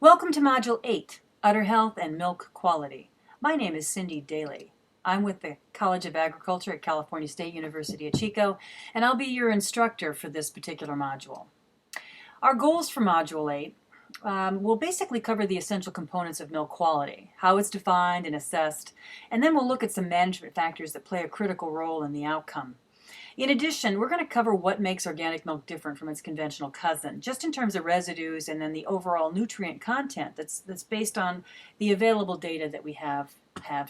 Welcome to Module 8, Udder Health and Milk Quality. My name is Cindy Daley. I'm with the College of Agriculture at California State University at Chico, and I'll be your instructor for this particular module. Our goals for Module 8 will basically cover the essential components of milk quality, how it's defined and assessed, and then we'll look at some management factors that play a critical role in the outcome. In addition, we're going to cover what makes organic milk different from its conventional cousin, just in terms of residues and then the overall nutrient content that's based on the available data that we have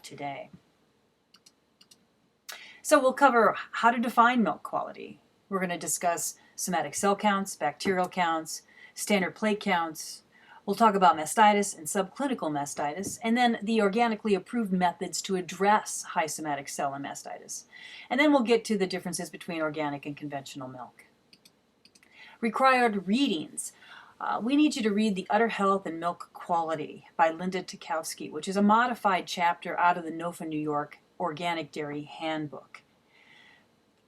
today. So we'll cover how to define milk quality. We're going to discuss somatic cell counts, bacterial counts, standard plate counts. We'll talk about mastitis and subclinical mastitis, and then the organically approved methods to address high somatic cell and mastitis. And then we'll get to the differences between organic and conventional milk. Required readings. We need you to read the Udder Health and Milk Quality by Linda Tukowski, which is a modified chapter out of the NOFA New York Organic Dairy Handbook.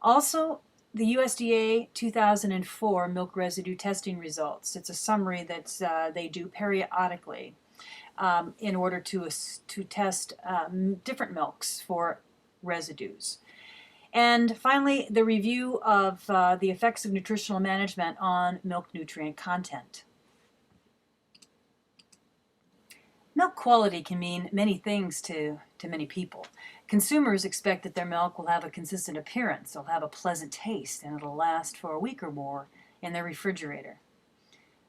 Also, the USDA 2004 milk residue testing results. It's a summary that they do periodically in order to test different milks for residues. And finally, the review of the effects of nutritional management on milk nutrient content. Milk quality can mean many things to many people. Consumers expect that their milk will have a consistent appearance, it'll have a pleasant taste, and it'll last for a week or more in their refrigerator.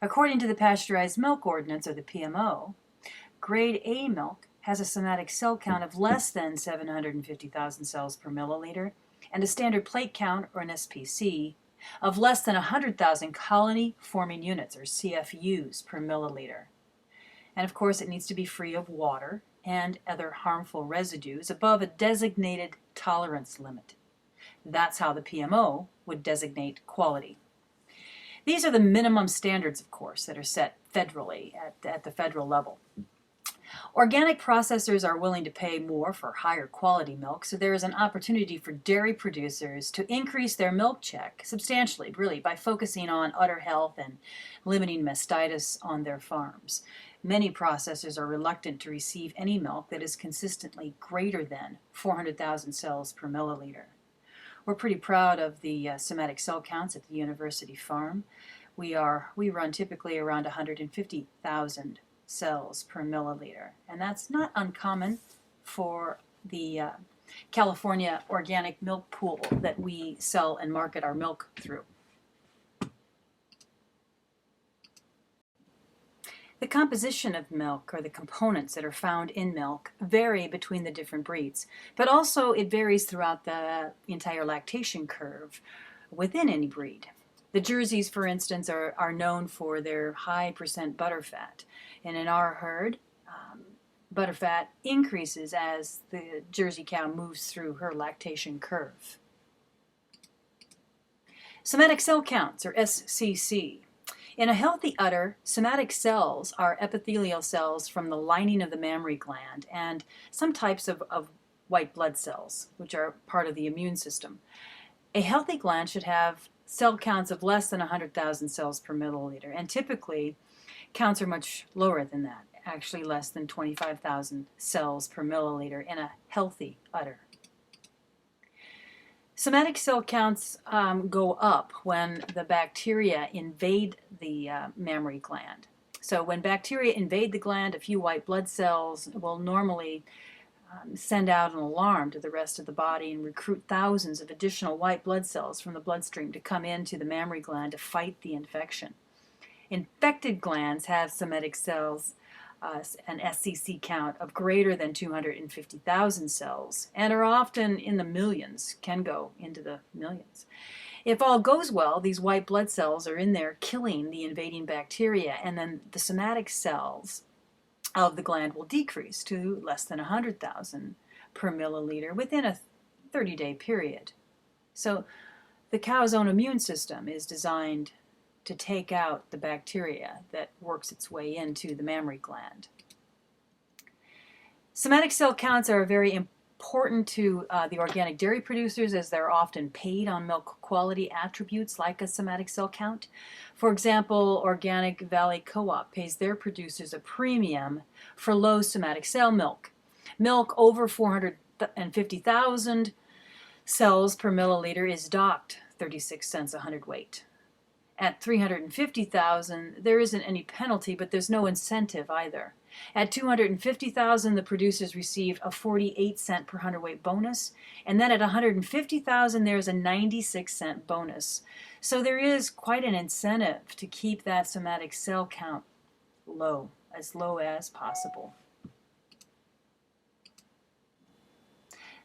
According to the Pasteurized Milk Ordinance, or the PMO, grade A milk has a somatic cell count of less than 750,000 cells per milliliter and a standard plate count, or an SPC, of less than 100,000 colony-forming units, or CFUs, per milliliter. And of course, it needs to be free of water and other harmful residues above a designated tolerance limit. That's how the PMO would designate quality. These are the minimum standards, of course, that are set federally at the federal level. Organic processors are willing to pay more for higher quality milk, so there is an opportunity for dairy producers to increase their milk check substantially, really, by focusing on udder health and limiting mastitis on their farms. Many processors are reluctant to receive any milk that is consistently greater than 400,000 cells per milliliter. We're pretty proud of the somatic cell counts at the university farm. We run typically around 150,000 cells per milliliter, and that's not uncommon for the California organic milk pool that we sell and market our milk through. The composition of milk, or the components that are found in milk, vary between the different breeds, but also it varies throughout the entire lactation curve within any breed. The Jerseys, for instance, are known for their high percent butterfat, and in our herd, butterfat increases as the Jersey cow moves through her lactation curve. Somatic cell counts, or SCC. In a healthy udder, somatic cells are epithelial cells from the lining of the mammary gland and some types of white blood cells, which are part of the immune system. A healthy gland should have cell counts of less than 100,000 cells per milliliter, and typically counts are much lower than that, actually less than 25,000 cells per milliliter in a healthy udder. Somatic cell counts go up when the bacteria invade the mammary gland. So when bacteria invade the gland, a few white blood cells will normally send out an alarm to the rest of the body and recruit thousands of additional white blood cells from the bloodstream to come into the mammary gland to fight the infection. Infected glands have somatic cells, an SCC count of greater than 250,000 cells, and are often in the millions, can go into the millions. If all goes well, these white blood cells are in there killing the invading bacteria, and then the somatic cells of the gland will decrease to less than 100,000 per milliliter within a 30-day period. So the cow's own immune system is designed to take out the bacteria that works its way into the mammary gland. Somatic cell counts are a very important to the organic dairy producers as they're often paid on milk quality attributes like a somatic cell count. For example, Organic Valley Co-op pays their producers a premium for low somatic cell milk. Milk over 450,000 cells per milliliter is docked 36 cents a hundredweight. At 350,000, there isn't any penalty, but there's no incentive either. At 250,000, the producers receive a 48-cent per hundredweight bonus, and then at 150,000, there's a 96-cent bonus. So there is quite an incentive to keep that somatic cell count low as possible.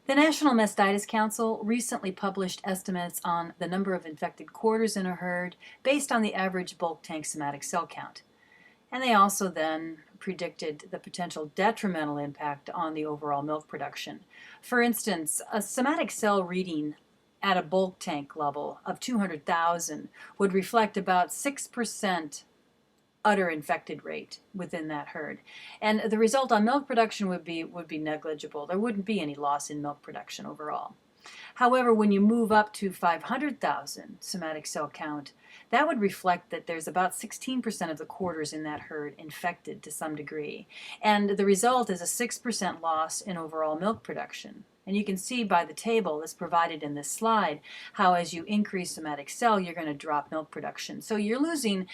The National Mastitis Council recently published estimates on the number of infected quarters in a herd based on the average bulk tank somatic cell count. And they also then predicted the potential detrimental impact on the overall milk production. For instance, a somatic cell reading at a bulk tank level of 200,000 would reflect about 6% udder infected rate within that herd. And the result on milk production would be negligible. There wouldn't be any loss in milk production overall. However, when you move up to 500,000 somatic cell count, that would reflect that there's about 16% of the quarters in that herd infected to some degree. And the result is a 6% loss in overall milk production. And you can see by the table that's provided in this slide how as you increase somatic cell, you're going to drop milk production. So you're losing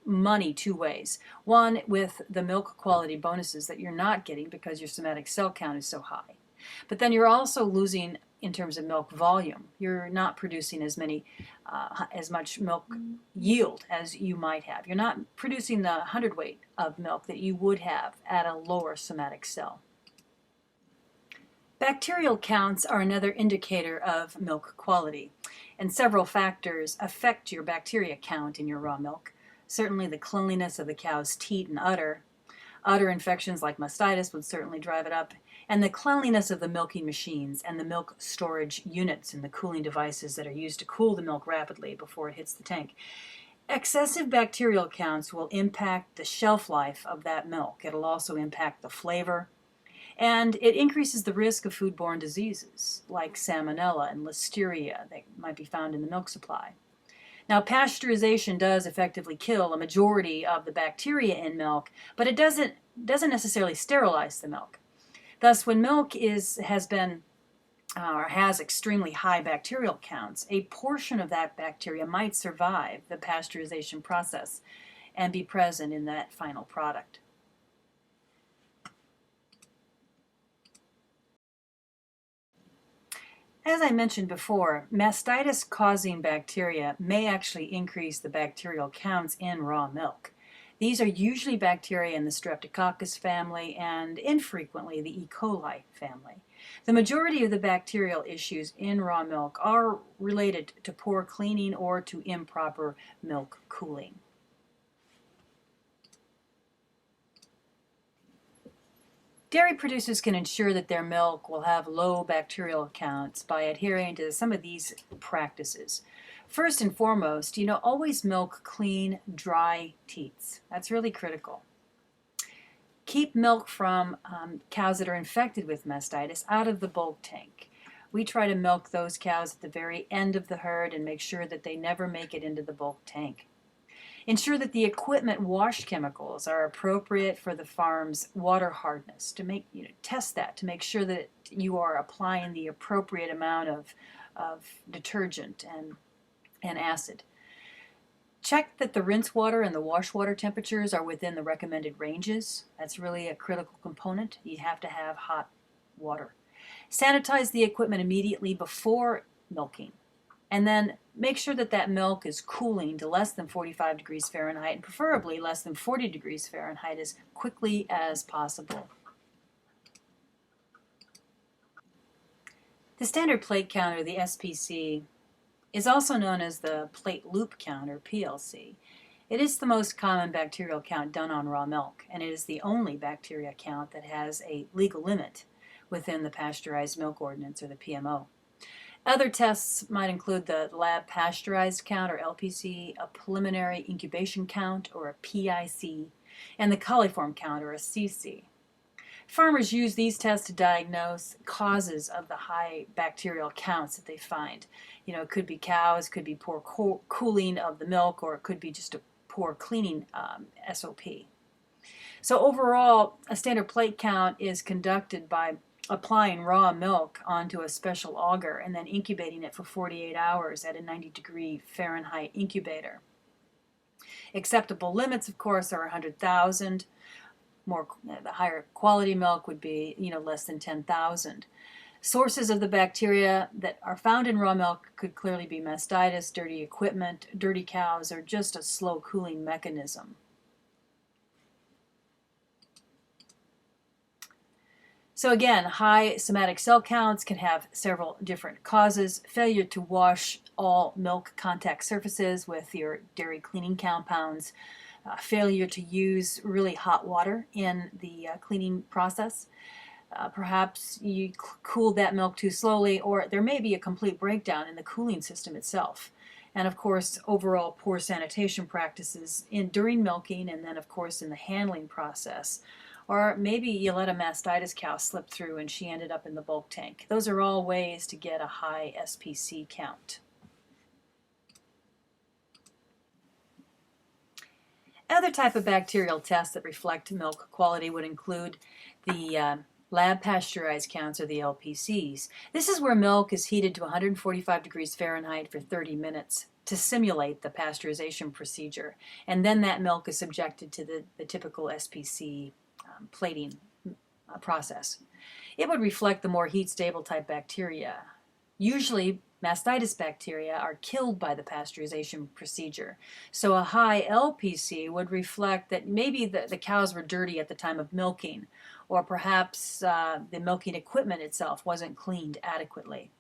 money two ways. One, with the milk quality bonuses that you're not getting because your somatic cell count is so high. But then you're also losing in terms of milk volume. You're not producing as much milk yield as you might have. You're not producing the hundredweight of milk that you would have at a lower somatic cell. Bacterial counts are another indicator of milk quality, and several factors affect your bacteria count in your raw milk. Certainly the cleanliness of the cow's teat and udder. Udder infections like mastitis would certainly drive it up, and the cleanliness of the milking machines and the milk storage units and the cooling devices that are used to cool the milk rapidly before it hits the tank. Excessive bacterial counts will impact the shelf life of that milk. It'll also impact the flavor, and it increases the risk of foodborne diseases like salmonella and listeria that might be found in the milk supply. Now, pasteurization does effectively kill a majority of the bacteria in milk, but it doesn't necessarily sterilize the milk. Thus, when milk has extremely high bacterial counts, a portion of that bacteria might survive the pasteurization process and be present in that final product. As I mentioned before, mastitis-causing bacteria may actually increase the bacterial counts in raw milk. These are usually bacteria in the Streptococcus family and infrequently the E. coli family. The majority of the bacterial issues in raw milk are related to poor cleaning or to improper milk cooling. Dairy producers can ensure that their milk will have low bacterial counts by adhering to some of these practices. First and foremost, always milk clean, dry teats. That's really critical. Keep milk from cows that are infected with mastitis out of the bulk tank. We try to milk those cows at the very end of the herd and make sure that they never make it into the bulk tank. Ensure that the equipment wash chemicals are appropriate for the farm's water hardness. Test that to make sure that you are applying the appropriate amount of detergent and acid. Check that the rinse water and the wash water temperatures are within the recommended ranges. That's really a critical component. You have to have hot water. Sanitize the equipment immediately before milking. And then make sure that that milk is cooling to less than 45 degrees Fahrenheit and preferably less than 40 degrees Fahrenheit as quickly as possible. The standard plate counter, the SPC, is also known as the plate loop counter, PLC. It is the most common bacterial count done on raw milk, and it is the only bacteria count that has a legal limit within the Pasteurized Milk Ordinance, or the PMO. Other tests might include the lab pasteurized count, or LPC, a preliminary incubation count, or a PIC, and the coliform count, or a CC. Farmers use these tests to diagnose causes of the high bacterial counts that they find. It could be cows, could be poor cooling of the milk, or it could be just a poor cleaning SOP. So overall, a standard plate count is conducted by applying raw milk onto a special auger and then incubating it for 48 hours at a 90-degree Fahrenheit incubator. Acceptable limits, of course, are 100,000. The higher quality milk would be, less than 10,000. Sources of the bacteria that are found in raw milk could clearly be mastitis, dirty equipment, dirty cows, or just a slow cooling mechanism. So again, high somatic cell counts can have several different causes. Failure to wash all milk contact surfaces with your dairy cleaning compounds, failure to use really hot water in the cleaning process. Perhaps you cooled that milk too slowly, or there may be a complete breakdown in the cooling system itself. And of course, overall poor sanitation practices during milking, and then of course in the handling process. Or maybe you let a mastitis cow slip through and she ended up in the bulk tank. Those are all ways to get a high SPC count. Other type of bacterial tests that reflect milk quality would include the lab pasteurized counts, or the LPCs. This is where milk is heated to 145 degrees Fahrenheit for 30 minutes to simulate the pasteurization procedure. And then that milk is subjected to the typical SPC plating process. It would reflect the more heat-stable type bacteria. Usually, mastitis bacteria are killed by the pasteurization procedure. So a high LPC would reflect that maybe the cows were dirty at the time of milking, or perhaps the milking equipment itself wasn't cleaned adequately.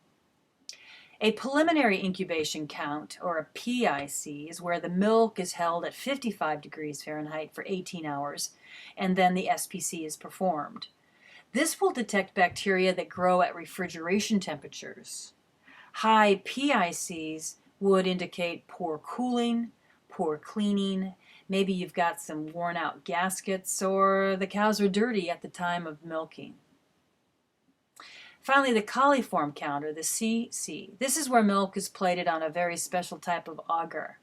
A preliminary incubation count, or a PIC, is where the milk is held at 55 degrees Fahrenheit for 18 hours, and then the SPC is performed. This will detect bacteria that grow at refrigeration temperatures. High PICs would indicate poor cooling, poor cleaning, maybe you've got some worn out gaskets, or the cows are dirty at the time of milking. Finally, the coliform count, or the CC. This is where milk is plated on a very special type of auger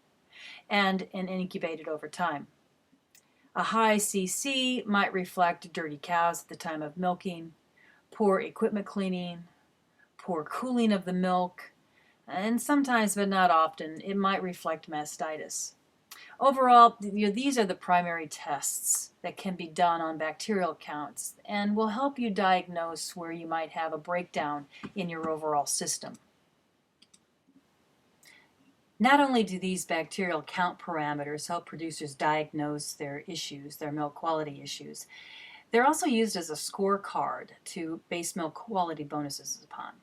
and incubated over time. A high CC might reflect dirty cows at the time of milking, poor equipment cleaning, poor cooling of the milk, and sometimes, but not often, it might reflect mastitis. Overall, these are the primary tests that can be done on bacterial counts and will help you diagnose where you might have a breakdown in your overall system. Not only do these bacterial count parameters help producers diagnose their issues, their milk quality issues, they're also used as a scorecard to base milk quality bonuses upon.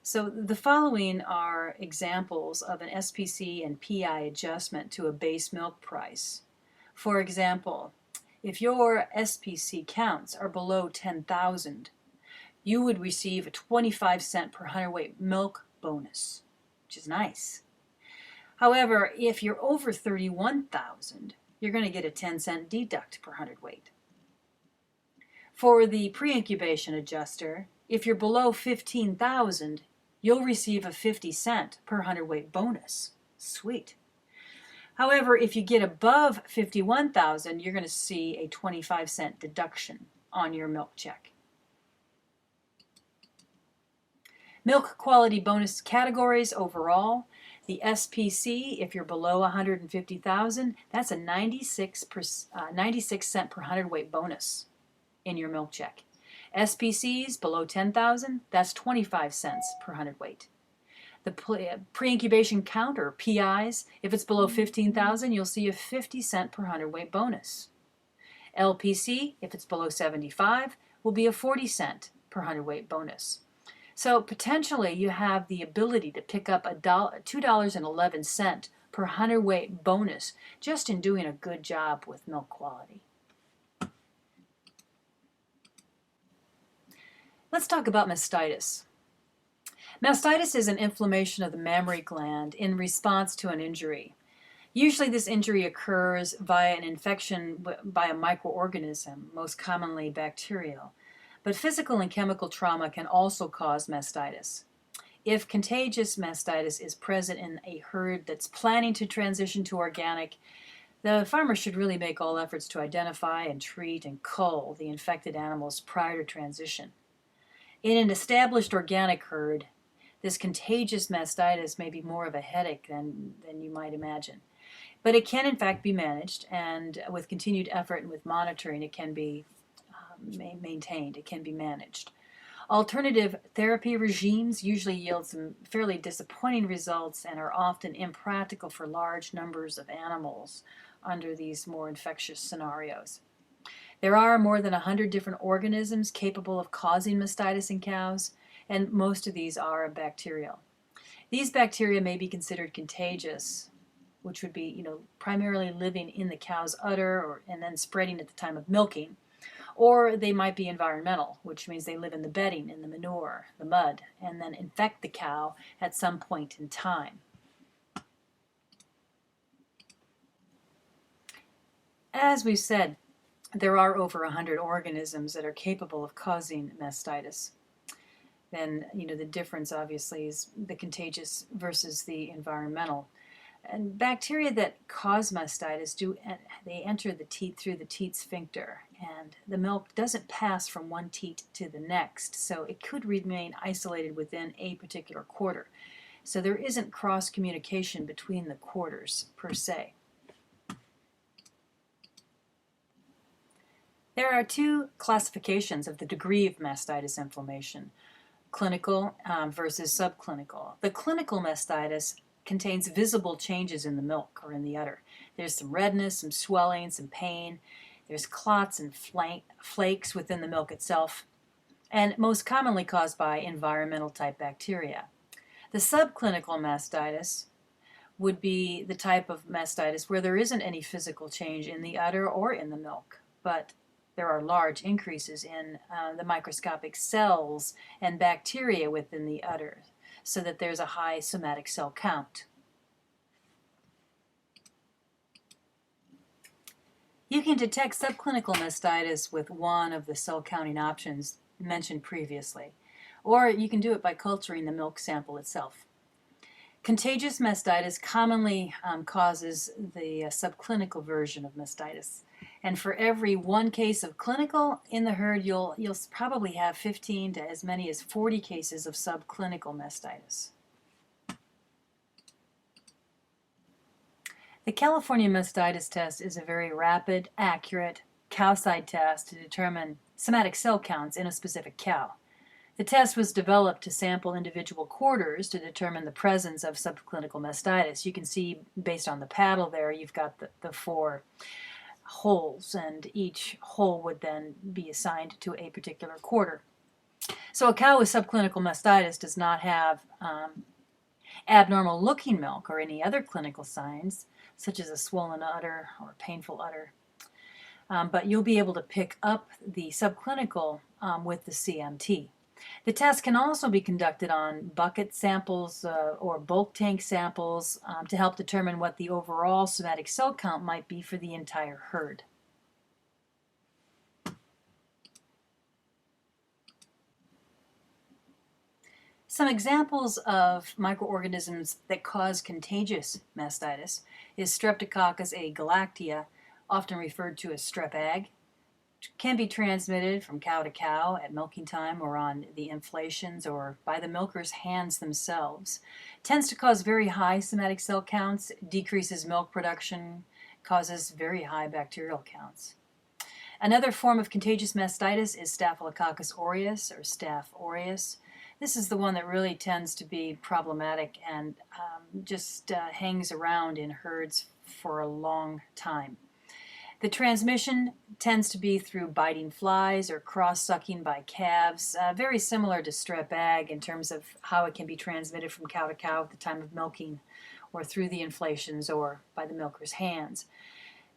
So the following are examples of an SPC and PI adjustment to a base milk price. For example, if your SPC counts are below 10,000, you would receive a 25-cent per hundredweight milk bonus, which is nice. However, if you're over 31,000, you're going to get a 10-cent deduct per hundredweight. For the pre-incubation adjuster, if you're below 15,000, you'll receive a 50-cent per hundredweight bonus. Sweet. However, if you get above 51,000, you're going to see a 25-cent deduction on your milk check. Milk quality bonus categories overall. The SPC, if you're below 150,000, that's a 96 cent per hundredweight bonus in your milk check. SPCs below 10,000, that's 25 cents per hundredweight. The pre-incubation count, or PIs, if it's below 15,000, you'll see a 50-cent per hundredweight bonus. LPC, if it's below 75, will be a 40-cent per hundredweight bonus. So potentially you have the ability to pick up $2.11 per hundredweight bonus just in doing a good job with milk quality. Let's talk about mastitis. Mastitis is an inflammation of the mammary gland in response to an injury. Usually this injury occurs via an infection by a microorganism, most commonly bacterial. But physical and chemical trauma can also cause mastitis. If contagious mastitis is present in a herd that's planning to transition to organic, the farmer should really make all efforts to identify and treat and cull the infected animals prior to transition. In an established organic herd, this contagious mastitis may be more of a headache than you might imagine. But it can in fact be managed, and with continued effort and with monitoring, it can be maintained, it can be managed. Alternative therapy regimes usually yield some fairly disappointing results and are often impractical for large numbers of animals under these more infectious scenarios. There are more than 100 different organisms capable of causing mastitis in cows, and most of these are bacterial. These bacteria may be considered contagious, which would be, primarily living in the cow's udder and then spreading at the time of milking. Or they might be environmental, which means they live in the bedding, in the manure, the mud, and then infect the cow at some point in time. As we've said, there are over 100 organisms that are capable of causing mastitis. Then, the difference obviously is the contagious versus the environmental. And bacteria that cause mastitis they enter the teat through the teat sphincter, and the milk doesn't pass from one teat to the next, so it could remain isolated within a particular quarter. So there isn't cross communication between the quarters per se. There are two classifications of the degree of mastitis inflammation: clinical versus subclinical. The clinical mastitis contains visible changes in the milk or in the udder. There's some redness, some swelling, some pain. There's clots and flakes within the milk itself, and most commonly caused by environmental type bacteria. The subclinical mastitis would be the type of mastitis where there isn't any physical change in the udder or in the milk, but there are large increases in the microscopic cells and bacteria within the udder, so that there's a high somatic cell count. You can detect subclinical mastitis with one of the cell counting options mentioned previously, or you can do it by culturing the milk sample itself. Contagious mastitis commonly causes the subclinical version of mastitis. And for every one case of clinical in the herd, you'll probably have 15 to as many as 40 cases of subclinical mastitis. The California mastitis test is a very rapid, accurate cow-side test to determine somatic cell counts in a specific cow. The test was developed to sample individual quarters to determine the presence of subclinical mastitis. You can see, based on the paddle there, you've got the 4 holes, and each hole would then be assigned to a particular quarter. So a cow with subclinical mastitis does not have abnormal looking milk or any other clinical signs, such as a swollen udder or painful udder. But you'll be able to pick up the subclinical with the CMT. The test can also be conducted on bucket samples or bulk tank samples to help determine what the overall somatic cell count might be for the entire herd. Some examples of microorganisms that cause contagious mastitis is Streptococcus agalactia, often referred to as strep ag. Can be transmitted from cow to cow at milking time or on the inflations or by the milker's hands themselves. Tends to cause very high somatic cell counts, decreases milk production, causes very high bacterial counts. Another form of contagious mastitis is Staphylococcus aureus or Staph aureus. This is the one that really tends to be problematic and just hangs around in herds for a long time. The transmission tends to be through biting flies or cross-sucking by calves, very similar to strep ag in terms of how it can be transmitted from cow to cow at the time of milking or through the inflations or by the milker's hands.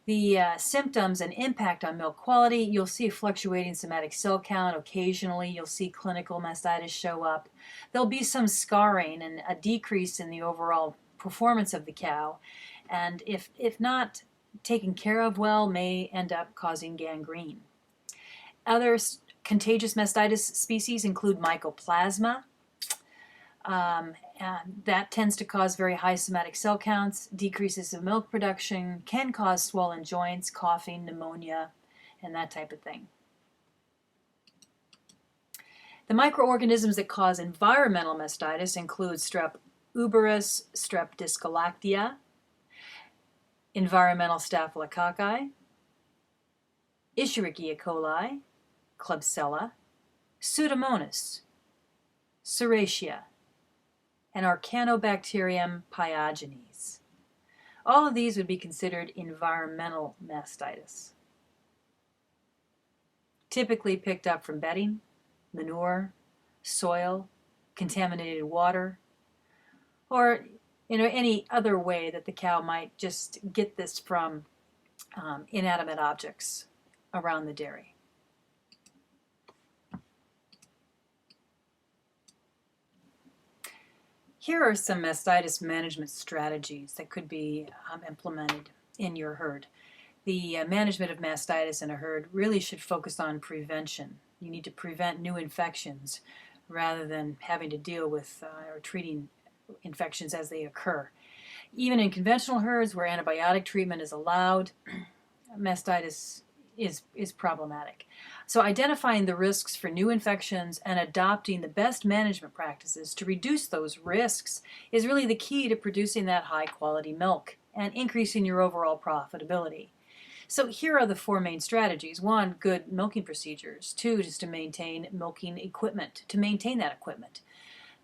The symptoms and impact on milk quality: you'll see fluctuating somatic cell count. Occasionally you'll see clinical mastitis show up. There'll be some scarring and a decrease in the overall performance of the cow, and if not taken care of well, may end up causing gangrene. Other Contagious mastitis species include mycoplasma. And that tends to cause very high somatic cell counts, decreases of milk production, can cause swollen joints, coughing, pneumonia, and that type of thing. The microorganisms that cause environmental mastitis include Strep uberus, Strep discalactia, environmental staphylococci, Escherichia coli, Klebsiella, Pseudomonas, Serratia, and Arcanobacterium pyogenes. All of these would be considered environmental mastitis. Typically picked up from bedding, manure, soil, contaminated water, or any other way that the cow might just get this from inanimate objects around the dairy. Here are some mastitis management strategies that could be implemented in your herd. The management of mastitis in a herd really should focus on prevention. You need to prevent new infections rather than having to deal with or treating infections as they occur. Even in conventional herds where antibiotic treatment is allowed, mastitis is problematic. So identifying the risks for new infections and adopting the best management practices to reduce those risks is really the key to producing that high quality milk and increasing your overall profitability. So here are the 4 main strategies. 1, good milking procedures. 2 is to maintain milking equipment, to maintain that equipment.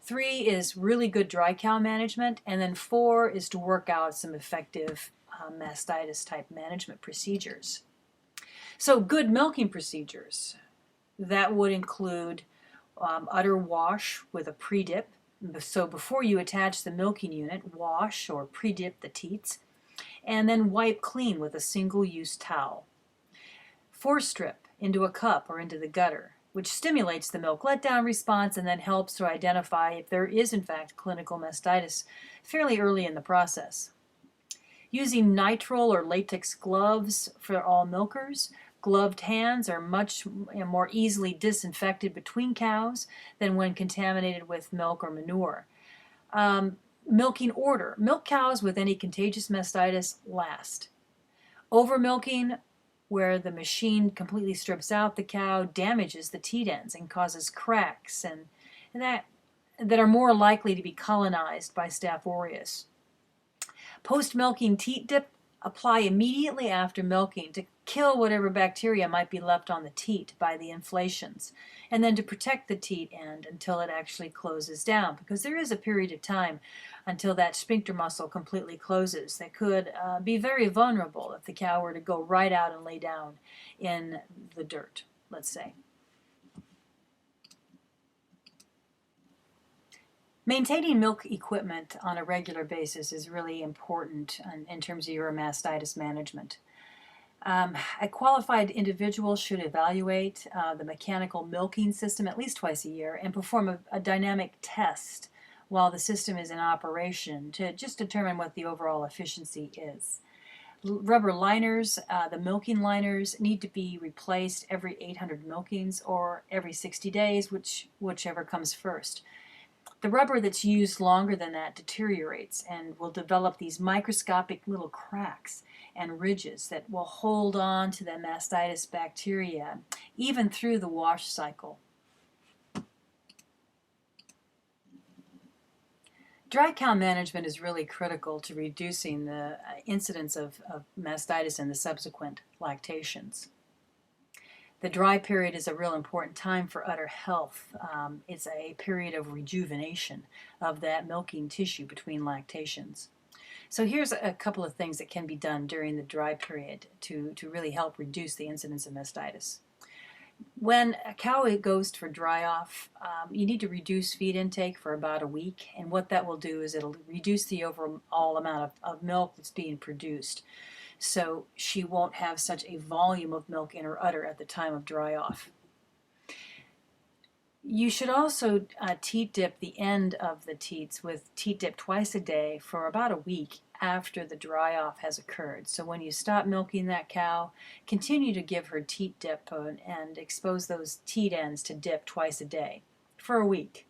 3 is really good dry cow management. And then 4 is to work out some effective mastitis type management procedures. So good milking procedures, that would include udder wash with a pre-dip. So before you attach the milking unit, wash or pre-dip the teats, and then wipe clean with a single-use towel. Forestrip into a cup or into the gutter, which stimulates the milk letdown response and then helps to identify if there is in fact clinical mastitis fairly early in the process. Using nitrile or latex gloves for all milkers. Gloved hands are much more easily disinfected between cows than when contaminated with milk or manure. Milking order. Milk cows with any contagious mastitis last. Overmilking, where the machine completely strips out the cow, damages the teat ends and causes cracks and that are more likely to be colonized by Staph aureus. Post-milking teat dip, apply immediately after milking to kill whatever bacteria might be left on the teat by the inflations, and then to protect the teat end until it actually closes down, because there is a period of time until that sphincter muscle completely closes that could be very vulnerable if the cow were to go right out and lay down in the dirt, let's say. Maintaining milk equipment on a regular basis is really important in terms of your mastitis management. A qualified individual should evaluate the mechanical milking system at least twice a year and perform a dynamic test while the system is in operation to just determine what the overall efficiency is. Rubber liners, the milking liners, need to be replaced every 800 milkings or every 60 days, whichever comes first. The rubber that's used longer than that deteriorates and will develop these microscopic little cracks and ridges that will hold on to the mastitis bacteria even through the wash cycle. Dry cow management is really critical to reducing the incidence of mastitis and the subsequent lactations. The dry period is a real important time for udder health. It's a period of rejuvenation of that milking tissue between lactations. So here's a couple of things that can be done during the dry period to really help reduce the incidence of mastitis. When a cow goes for dry off, you need to reduce feed intake for about a week, and what that will do is it'll reduce the overall amount of milk that's being produced. So she won't have such a volume of milk in her udder at the time of dry off. You should also teat dip the end of the teats with teat dip twice a day for about a week after the dry off has occurred. So when you stop milking that cow, continue to give her teat dip and expose those teat ends to dip twice a day for a week.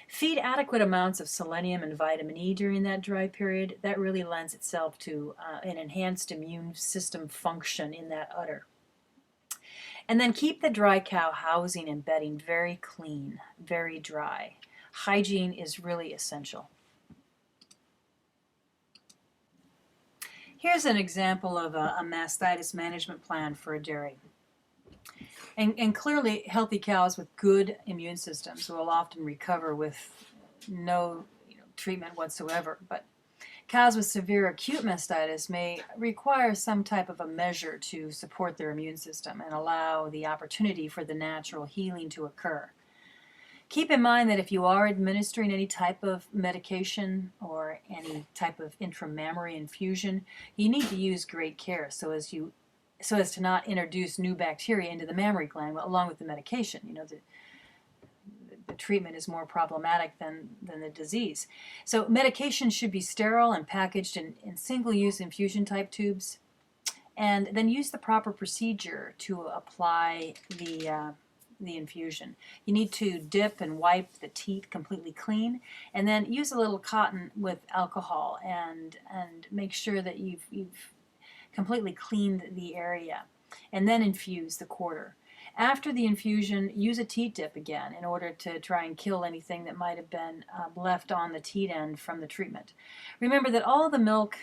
Feed adequate amounts of selenium and vitamin E during that dry period. That really lends itself to an enhanced immune system function in that udder. And then keep the dry cow housing and bedding very clean, very dry. Hygiene is really essential. Here's an example of a mastitis management plan for a dairy. And clearly, healthy cows with good immune systems will often recover with no treatment whatsoever. But cows with severe acute mastitis may require some type of a measure to support their immune system and allow the opportunity for the natural healing to occur. Keep in mind that if you are administering any type of medication or any type of intramammary infusion, you need to use great care so as to not introduce new bacteria into the mammary gland along with the medication. The treatment is more problematic than the disease. So medication should be sterile and packaged in single-use infusion type tubes, and then use the proper procedure to apply the infusion. You need to dip and wipe the teat completely clean, and then use a little cotton with alcohol and make sure that you've completely cleaned the area, and then infuse the quarter. After the infusion, use a teat dip again in order to try and kill anything that might have been left on the teat end from the treatment. Remember that all the milk,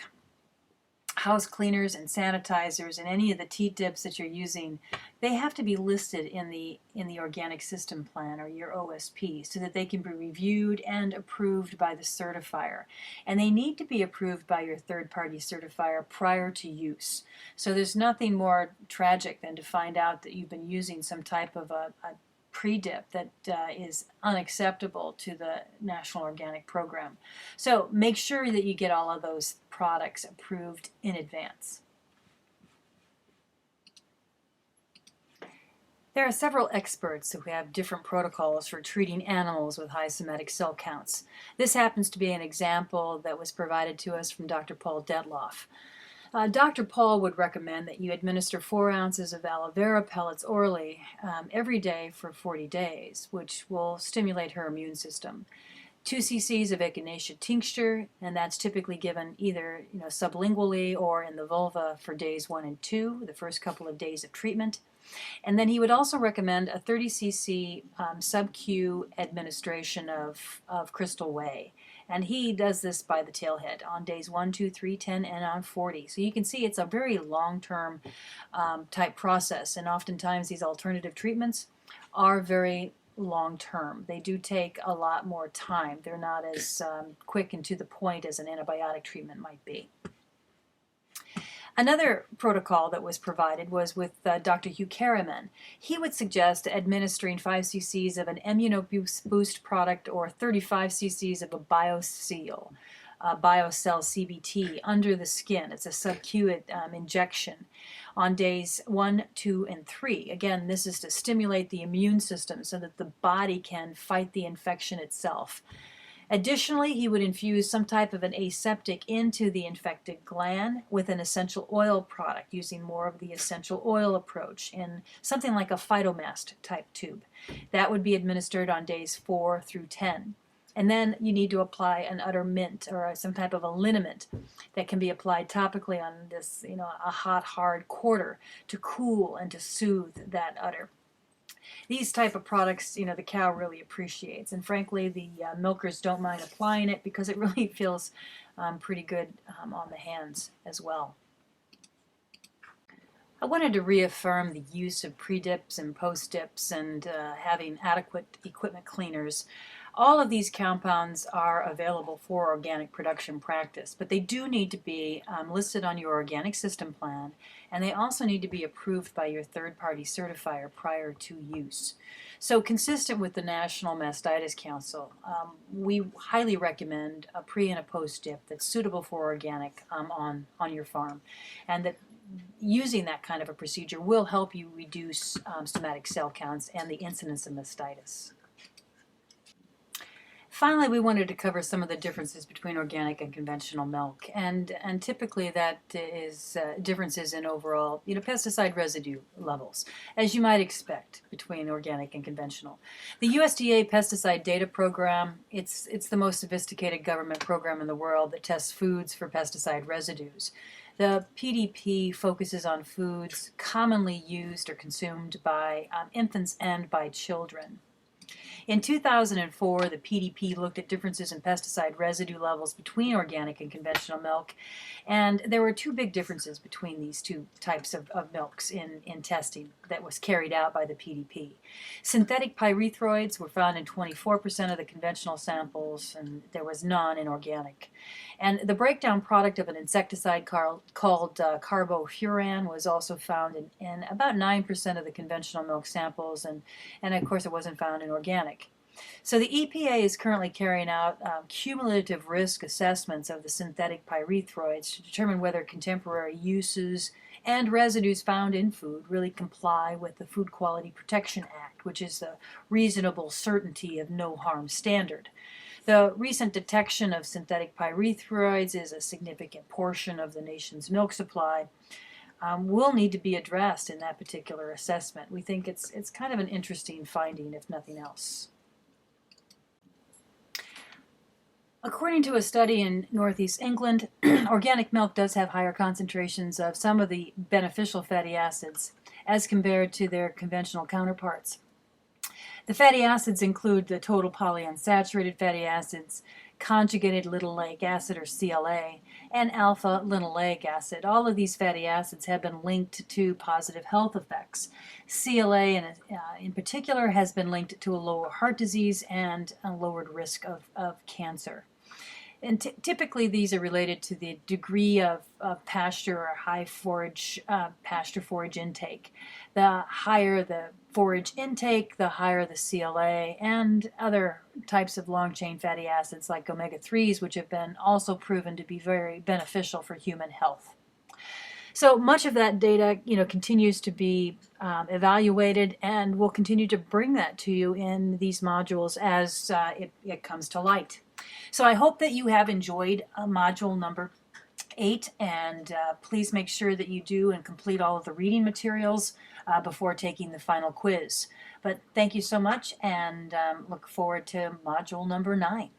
house cleaners, and sanitizers and any of the teat dips that you're using, they have to be listed in the Organic System Plan, or your OSP, so that they can be reviewed and approved by the certifier. And they need to be approved by your third-party certifier prior to use. So there's nothing more tragic than to find out that you've been using some type of a pre-dip that is unacceptable to the National Organic Program. So make sure that you get all of those products approved in advance. There are several experts who have different protocols for treating animals with high somatic cell counts. This happens to be an example that was provided to us from Dr. Paul Detloff. Dr. Paul would recommend that you administer 4 ounces of aloe vera pellets orally every day for 40 days, which will stimulate her immune system. 2 cc's of echinacea tincture, and that's typically given either sublingually or in the vulva for days 1 and 2, the first couple of days of treatment. And then he would also recommend a 30 cc sub-Q administration of Crystal Whey. And he does this by the tailhead on days 1, 2, 3, 10, and on 40. So you can see it's a very long-term type process, and oftentimes these alternative treatments are very long-term. They do take a lot more time. They're not as quick and to the point as an antibiotic treatment might be. Another protocol that was provided was with Dr. Hugh Karaman. He would suggest administering 5 cc's of an immunoboost product or 35 cc's of a BioCell CBT under the skin. It's a sub-Q injection on days 1, 2, and 3. Again, this is to stimulate the immune system so that the body can fight the infection itself. Additionally, he would infuse some type of an aseptic into the infected gland with an essential oil product, using more of the essential oil approach in something like a phytomast type tube. That would be administered on days 4 through 10. And then you need to apply an udder mint or some type of a liniment that can be applied topically on this, a hot, hard quarter to cool and to soothe that udder. These type of products, the cow really appreciates, and frankly, the milkers don't mind applying it because it really feels pretty good on the hands as well. I wanted to reaffirm the use of pre-dips and post-dips and having adequate equipment cleaners. All of these compounds are available for organic production practice, but they do need to be listed on your organic system plan, and they also need to be approved by your third-party certifier prior to use. So consistent with the National Mastitis Council, we highly recommend a pre and a post dip that's suitable for organic on your farm, and that using that kind of a procedure will help you reduce somatic cell counts and the incidence of mastitis. Finally, we wanted to cover some of the differences between organic and conventional milk, and typically that is differences in overall, pesticide residue levels, as you might expect between organic and conventional. The USDA Pesticide Data Program, it's the most sophisticated government program in the world that tests foods for pesticide residues. The PDP focuses on foods commonly used or consumed by infants and by children. In 2004, the PDP looked at differences in pesticide residue levels between organic and conventional milk, and there were two big differences between these two types of milks in testing that was carried out by the PDP. Synthetic pyrethroids were found in 24% of the conventional samples, and there was none in organic. And the breakdown product of an insecticide called carbofuran was also found in about 9% of the conventional milk samples, and of course it wasn't found in organic. So the EPA is currently carrying out cumulative risk assessments of the synthetic pyrethroids to determine whether contemporary uses and residues found in food really comply with the Food Quality Protection Act, which is the reasonable certainty of no harm standard. The recent detection of synthetic pyrethroids is a significant portion of the nation's milk supply. Will need to be addressed in that particular assessment. We think it's kind of an interesting finding, if nothing else. According to a study in Northeast England, organic milk does have higher concentrations of some of the beneficial fatty acids as compared to their conventional counterparts. The fatty acids include the total polyunsaturated fatty acids, conjugated linoleic acid or CLA, and alpha linoleic acid. All of these fatty acids have been linked to positive health effects. CLA in particular has been linked to a lower heart disease and a lowered risk of cancer. And typically these are related to the degree of pasture or high forage, pasture forage intake. The higher the forage intake, the higher the CLA and other types of long-chain fatty acids like omega-3s, which have been also proven to be very beneficial for human health. So much of that data, continues to be evaluated, and we'll continue to bring that to you in these modules as it comes to light. So I hope that you have enjoyed module number 8, and please make sure that you do and complete all of the reading materials before taking the final quiz. But thank you so much, and look forward to module number 9.